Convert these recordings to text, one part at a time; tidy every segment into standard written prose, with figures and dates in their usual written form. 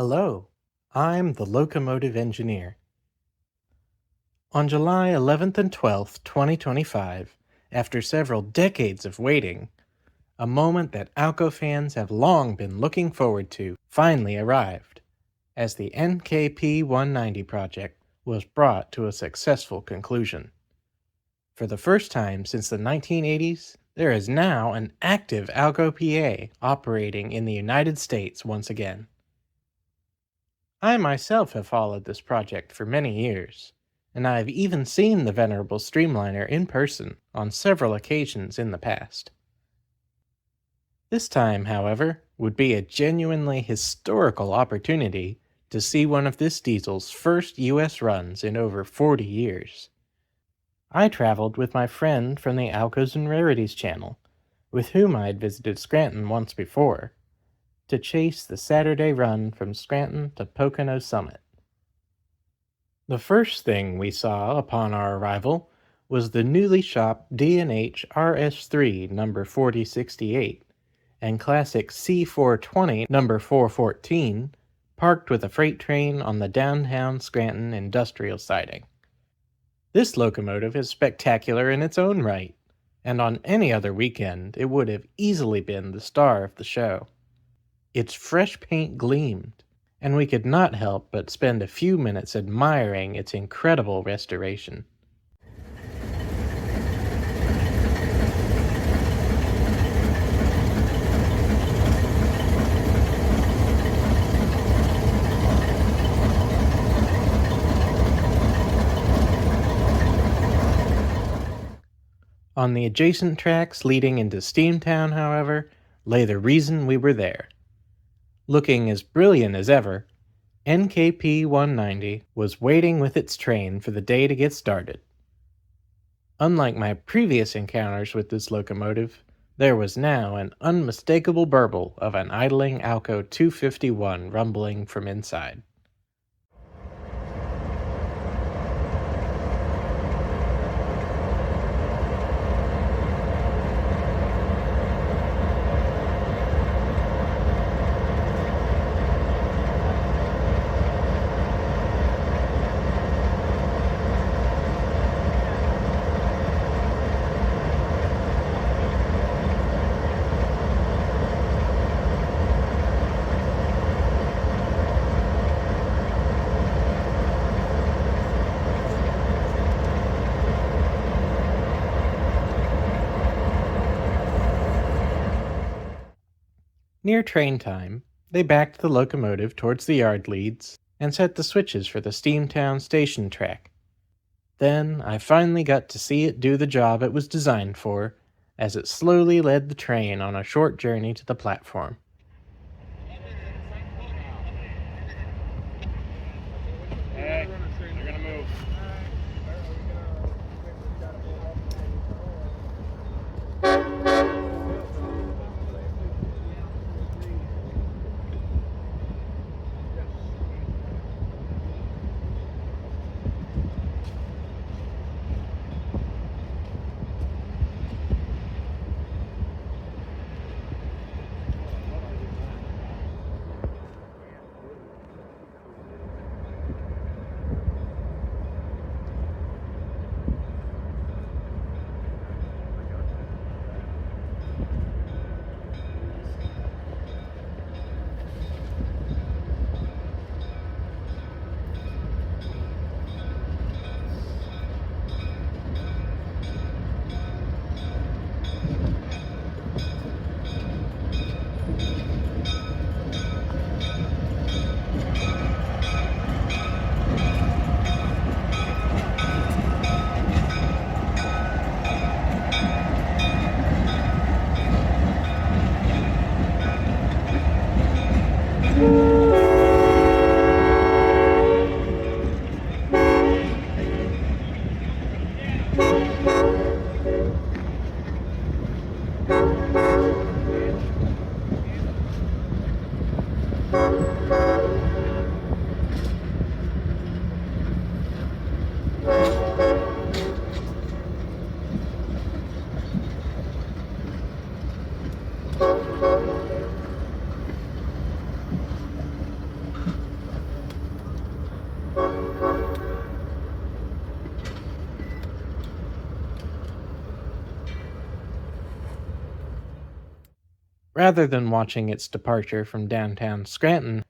Hello, I'm the Locomotive Engineer. On July 11th and 12th, 2025, after several decades of waiting, a moment that Alco fans have long been looking forward to finally arrived, as the NKP 190 project was brought to a successful conclusion. For the first time since the 1980s, there is now an active Alco PA operating in the United States once again. I myself have followed this project for many years, and I have even seen the venerable streamliner in person on several occasions in the past. This time, however, would be a genuinely historical opportunity to see one of this diesel's first US runs in over 40 years. I traveled with my friend from the Alcos and Rarities channel, with whom I had visited Scranton once before, to chase the Saturday run from Scranton to Pocono Summit. The first thing we saw upon our arrival was the newly shopped D&H RS3 number 4068 and classic C420 number 414 parked with a freight train on the downtown Scranton industrial siding. This locomotive is spectacular in its own right, and on any other weekend it would have easily been the star of the show. Its fresh paint gleamed, and we could not help but spend a few minutes admiring its incredible restoration. On the adjacent tracks leading into Steamtown, however, lay the reason we were there. Looking as brilliant as ever, NKP 190 was waiting with its train for the day to get started. Unlike my previous encounters with this locomotive, there was now an unmistakable burble of an idling Alco 251 rumbling from inside. Near train time, they backed the locomotive towards the yard leads and set the switches for the Steamtown station track. Then I finally got to see it do the job it was designed for, as it slowly led the train on a short journey to the platform. Hey, they're gonna move. Rather than watching its departure from downtown Scranton,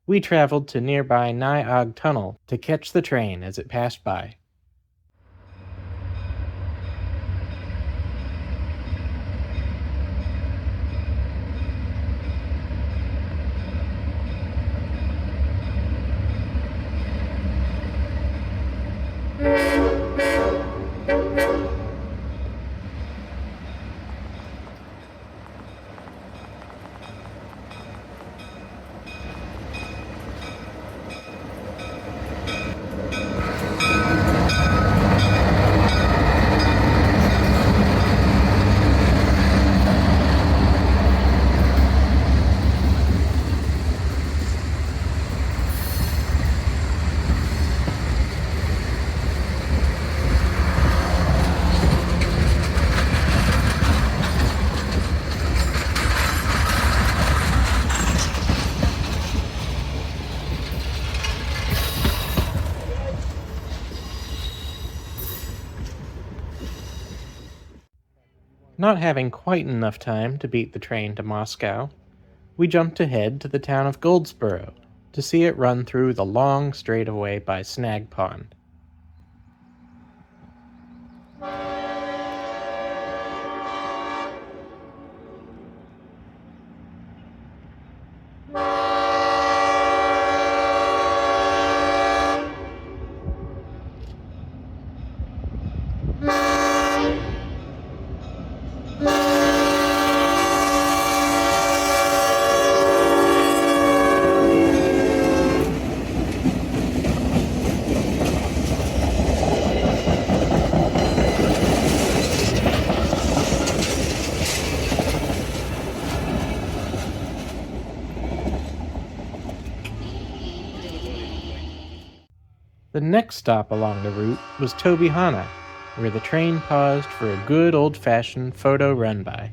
we traveled to nearby Niagara Tunnel to catch the train as it passed by. Not having quite enough time to beat the train to Moscow, we jumped ahead to the town of Goldsboro to see it run through the long straightaway by Snag Pond. The next stop along the route was Tobyhanna, where the train paused for a good old-fashioned photo run-by.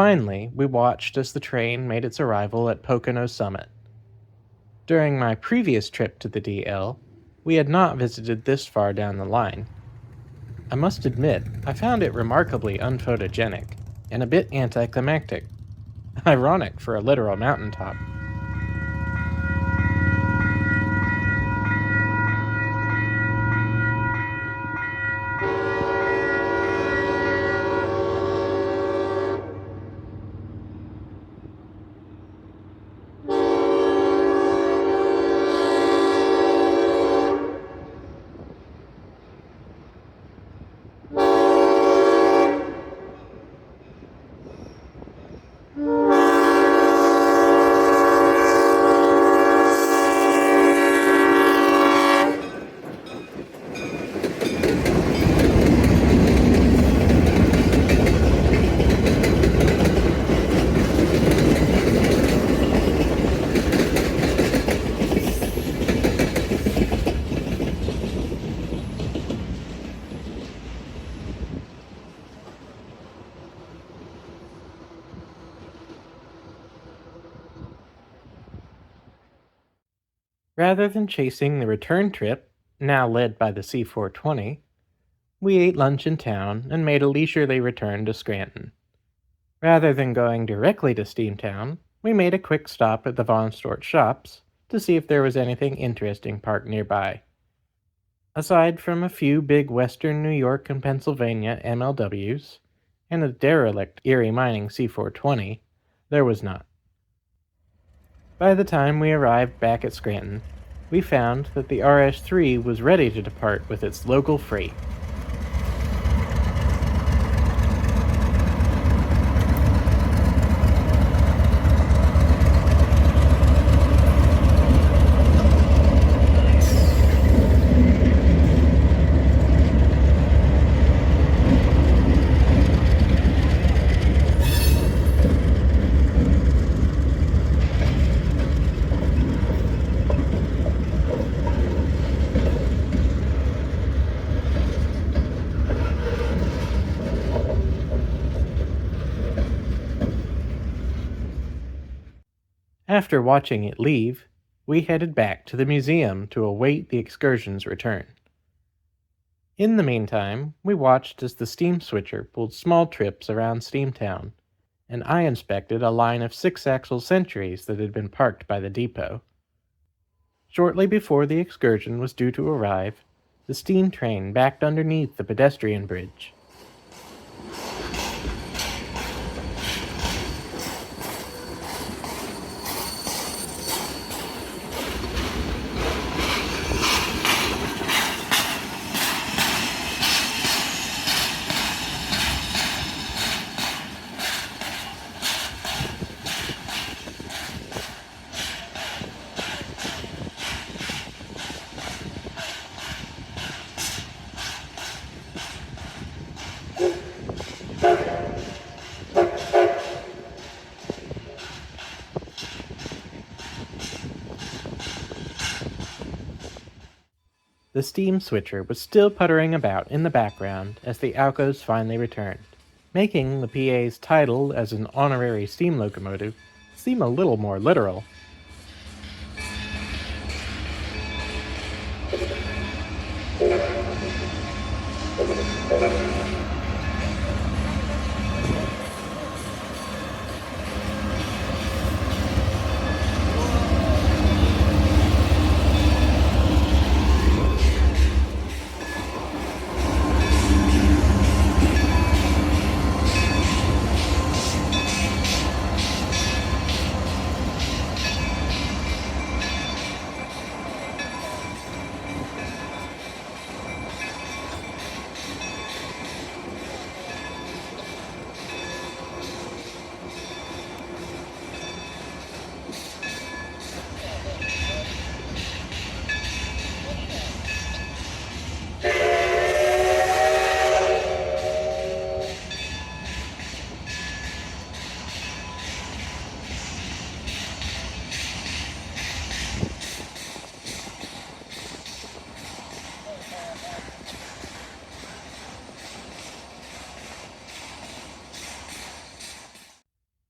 Finally, we watched as the train made its arrival at Pocono Summit. During my previous trip to the DL, we had not visited this far down the line. I must admit, I found it remarkably unphotogenic and a bit anticlimactic. Ironic for a literal mountaintop. Rather than chasing the return trip, now led by the C420, we ate lunch in town and made a leisurely return to Scranton. Rather than going directly to Steamtown, we made a quick stop at the Von Stort shops to see if there was anything interesting parked nearby. Aside from a few big Western New York and Pennsylvania MLWs and a derelict Erie Mining C420, there was not. By the time we arrived back at Scranton, we found that the RS-3 was ready to depart with its local freight. After watching it leave, we headed back to the museum to await the excursion's return. In the meantime, we watched as the steam switcher pulled small trips around Steamtown, and I inspected a line of 6-axle Centuries that had been parked by the depot. Shortly before the excursion was due to arrive, the steam train backed underneath the pedestrian bridge. The steam switcher was still puttering about in the background as the Alcos finally returned, making the PA's title as an honorary steam locomotive seem a little more literal.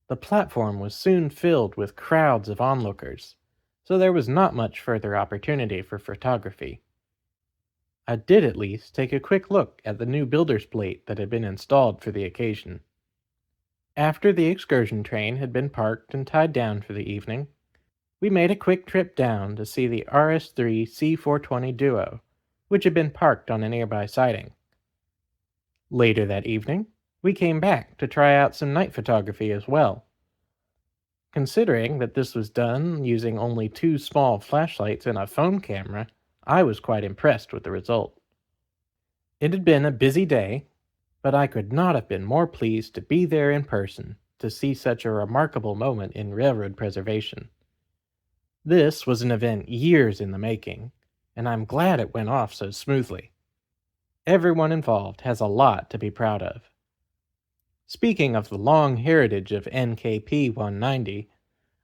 The platform was soon filled with crowds of onlookers, so there was not much further opportunity for photography. I did at least take a quick look at the new builder's plate that had been installed for the occasion. After the excursion train had been parked and tied down for the evening, we made a quick trip down to see the RS-3 C420 Duo, which had been parked on a nearby siding. Later that evening, we came back to try out some night photography as well. Considering that this was done using only 2 small flashlights and a phone camera, I was quite impressed with the result. It had been a busy day, but I could not have been more pleased to be there in person to see such a remarkable moment in railroad preservation. This was an event years in the making, and I'm glad it went off so smoothly. Everyone involved has a lot to be proud of. Speaking of the long heritage of NKP 190,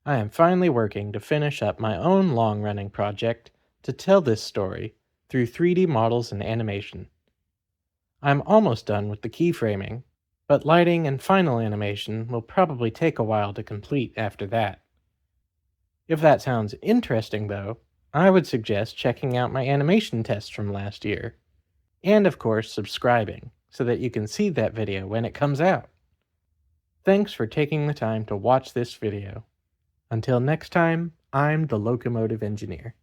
I am finally working to finish up my own long-running project to tell this story through 3D models and animation. I'm almost done with the keyframing, but lighting and final animation will probably take a while to complete after that. If that sounds interesting though, I would suggest checking out my animation test from last year. And of course, subscribing so that you can see that video when it comes out. Thanks for taking the time to watch this video. Until next time, I'm the Locomotive Engineer.